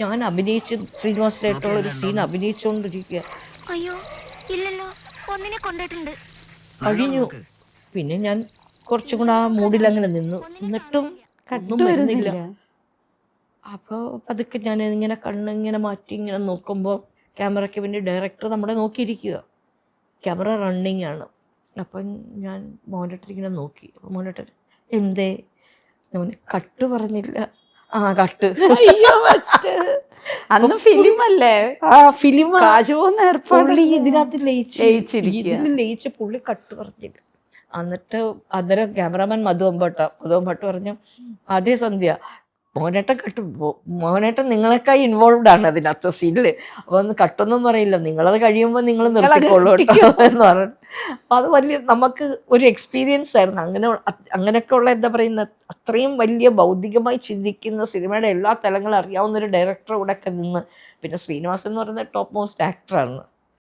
ഞാൻ അഭിനയിച്ച് ശ്രീനിവാസനായിട്ടുള്ള ഒരു സീൻ അഭിനയിച്ചുകൊണ്ടിരിക്കുക. അയ്യോ ഇല്ലല്ലോ, ഒന്നിനെ കൊണ്ടിട്ടുണ്ട്. കഴിഞ്ഞു. പിന്നെ ഞാൻ കുറച്ചും കൂടെ ആ മൂഡിൽ അങ്ങനെ നിന്നു. എന്നിട്ടും ഒന്നും വരുന്നില്ല. അപ്പോൾ പതുക്കെ ഞാൻ ഇങ്ങനെ കണ്ണിങ്ങനെ മാറ്റി ഇങ്ങനെ നോക്കുമ്പോൾ ക്യാമറയ്ക്ക് വേണ്ടി ഡയറക്ടർ നമ്മളെ നോക്കിയിരിക്കുക. ക്യാമറ റണ്ണിങ് ആണ്. അപ്പം ഞാൻ മോനിറ്റർ ഇങ്ങനെ നോക്കി. അപ്പോൾ മോനിറ്റർ എന്തേ കട്ട് പറഞ്ഞില്ല. ആ കട്ട്. അന്ന് ഫിലിം അല്ലേ? ആ ഫിലിം പുള്ളി ഇതിനകത്ത് ലയിച്ചിരിക്കുക. ഇതിൽ ലയിച്ച് പുള്ളി കട്ട് പറഞ്ഞില്ല. എന്നിട്ട് അന്നേരം ക്യാമറാമാൻ മധുവമ്പട്ട് പറഞ്ഞു, അതേ സന്ധ്യ മോനേട്ടൻ കട്ട്, മോനേട്ടൻ നിങ്ങളെക്കായി ഇൻവോൾവ്ഡ് ആണ് അതിനകത്ത് സീനിൽ. അപ്പോൾ ഒന്ന് കട്ടൊന്നും പറയില്ല, നിങ്ങളത് കഴിയുമ്പോൾ നിങ്ങൾ നിർത്തിക്കോളൂ കേട്ടോ എന്ന് പറഞ്ഞു. അപ്പം അത് വലിയ നമുക്ക് ഒരു എക്സ്പീരിയൻസ് ആയിരുന്നു. അങ്ങനെയൊക്കെ ഉള്ള എന്താ പറയുന്ന അത്രയും വലിയ ബൗദ്ധികമായി ചിന്തിക്കുന്ന സിനിമയുടെ എല്ലാ തലങ്ങളും അറിയാവുന്നൊരു ഡയറക്ടറുടെ കൂടെ ഒക്കെ നിന്ന്. പിന്നെ ശ്രീനിവാസൻ എന്ന് പറയുന്ന ടോപ്പ് മോസ്റ്റ് ആക്ടറാണ്.